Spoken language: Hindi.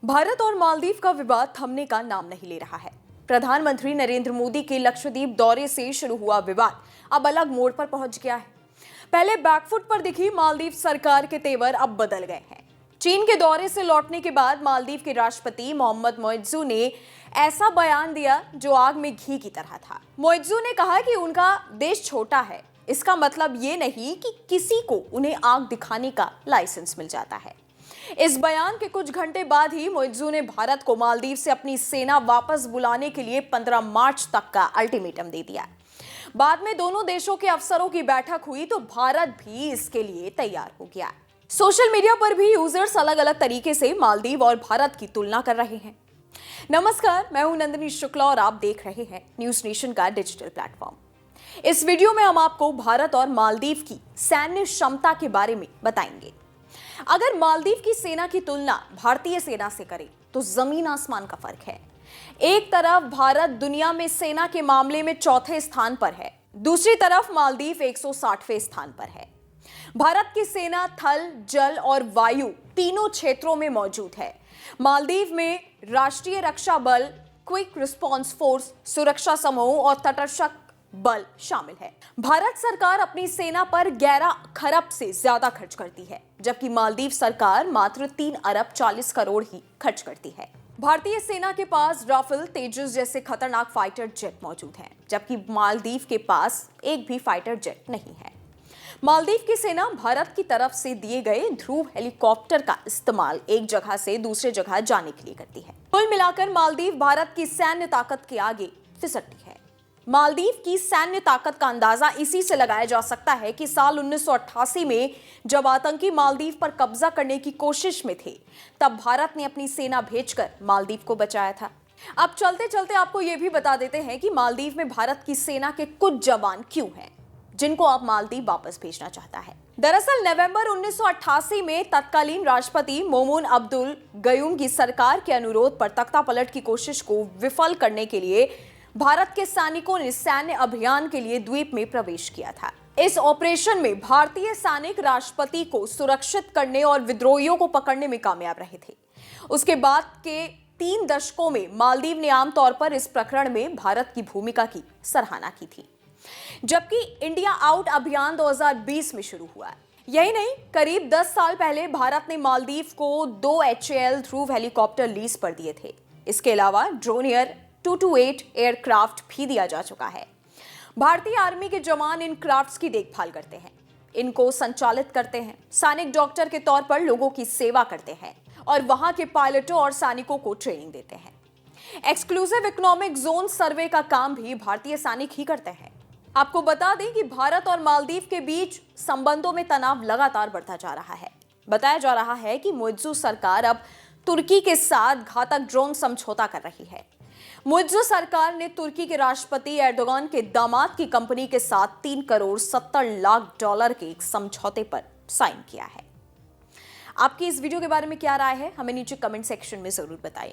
भारत और मालदीव का विवाद थमने का नाम नहीं ले रहा है। प्रधानमंत्री नरेंद्र मोदी के लक्षद्वीप दौरे से शुरू हुआ विवाद अब अलग मोड़ पर पहुंच गया है। पहले बैकफुट पर दिखी मालदीव सरकार के तेवर अब बदल गए हैं। चीन के दौरे से लौटने के बाद मालदीव के राष्ट्रपति मोहम्मद मोइज्जू ने ऐसा बयान दिया जो आग में घी की तरह था। मोइज्जू ने कहा कि उनका देश छोटा है, इसका मतलब ये नहीं कि किसी को उन्हें आग दिखाने का लाइसेंस मिल जाता है। इस बयान के कुछ घंटे बाद ही मोइज्जू ने भारत को मालदीव से अपनी सेना वापस बुलाने के लिए 15 मार्च तक का अल्टीमेटम दे दिया। बाद में दोनों देशों के अफसरों की बैठक हुई तो भारत भी इसके लिए तैयार हो गया। सोशल मीडिया पर भी यूजर्स अलग अलग तरीके से मालदीव और भारत की तुलना कर रहे हैं। नमस्कार, मैं हूं नंदिनी शुक्ला और आप देख रहे हैं न्यूज नेशन का डिजिटल प्लेटफॉर्म। इस वीडियो में हम आपको भारत और मालदीव की सैन्य क्षमता के बारे में बताएंगे। अगर मालदीव की सेना की तुलना भारतीय सेना से करें तो जमीन आसमान का फर्क है। एक तरफ भारत दुनिया में सेना के मामले में चौथे स्थान पर है, दूसरी तरफ मालदीव 160वें स्थान पर है। भारत की सेना थल, जल और वायु तीनों क्षेत्रों में मौजूद है। मालदीव में राष्ट्रीय रक्षा बल, क्विक रिस्पांस फोर्स, सुरक्षा समूह और तटरक्षक बल शामिल है। भारत सरकार अपनी सेना पर 11 खरब से ज्यादा खर्च करती है, जबकि मालदीव सरकार मात्र 3 अरब 40 करोड़ ही खर्च करती है। भारतीय सेना के पास राफेल, तेजस जैसे खतरनाक फाइटर जेट मौजूद हैं, जबकि मालदीव के पास एक भी फाइटर जेट नहीं है। मालदीव की सेना भारत की तरफ से दिए गए ध्रुव हेलीकॉप्टर का इस्तेमाल एक जगह से दूसरे जगह जाने के लिए करती है। कुल मिलाकर मालदीव भारत की सैन्य ताकत के आगे फिसलती है। मालदीव की सैन्य ताकत का अंदाजा इसी से लगाया जा सकता है कि साल 1988 में जब आतंकी मालदीव पर कब्जा करने की कोशिश में थे, तब भारत ने अपनी सेना भेजकर मालदीव को बचाया था। अब चलते चलते आपको यह भी बता देते हैं कि मालदीव में भारत की सेना के कुछ जवान क्यों हैं, जिनको अब मालदीव वापस भेजना चाहता है। दरअसल नवंबर 1988 में तत्कालीन राष्ट्रपति मोमून अब्दुल गयूम की सरकार के अनुरोध पर तख्तापलट की कोशिश को विफल करने के लिए भारत के सैनिकों ने सैन्य अभियान के लिए द्वीप में प्रवेश किया था। इस ऑपरेशन में भारतीय सैनिक राष्ट्रपति को सुरक्षित करने और विद्रोहियों को पकड़ने में कामयाब रहे थे। उसके बाद के 3 दशकों में मालदीव ने आमतौर पर इस प्रकरण में भारत की भूमिका की सराहना की थी, जबकि इंडिया आउट अभियान 2020 में शुरू हुआ। यही नहीं, करीब 10 साल पहले भारत ने मालदीव को 2 HAL ध्रुव हेलीकॉप्टर लीज पर दिए थे। इसके अलावा ड्रोनियर 228 एयरक्राफ्ट भी दिया जा चुका है। भारतीय आर्मी के जवान इन क्राफ्ट्स की देखभाल करते हैं, इनको संचालित करते हैं, सैनिक डॉक्टर के तौर पर लोगों की सेवा करते हैं और वहां के पायलटों और सैनिकों को ट्रेनिंग देते हैं। एक्सक्लूसिव इकोनॉमिक जोन सर्वे का काम भी भारतीय सैनिक ही करते हैं। आपको बता दें कि भारत और मालदीव के बीच संबंधों में तनाव लगातार बढ़ता जा रहा है। बताया जा रहा है कि मोइज्जू सरकार अब तुर्की के साथ घातक ड्रोन समझौता कर रही है। मोइज्जू सरकार ने तुर्की के राष्ट्रपति एर्दोगान के दामाद की कंपनी के साथ 3 करोड़ 70 लाख डॉलर के एक समझौते पर साइन किया है। आपकी इस वीडियो के बारे में क्या राय है, हमें नीचे कमेंट सेक्शन में जरूर बताइए।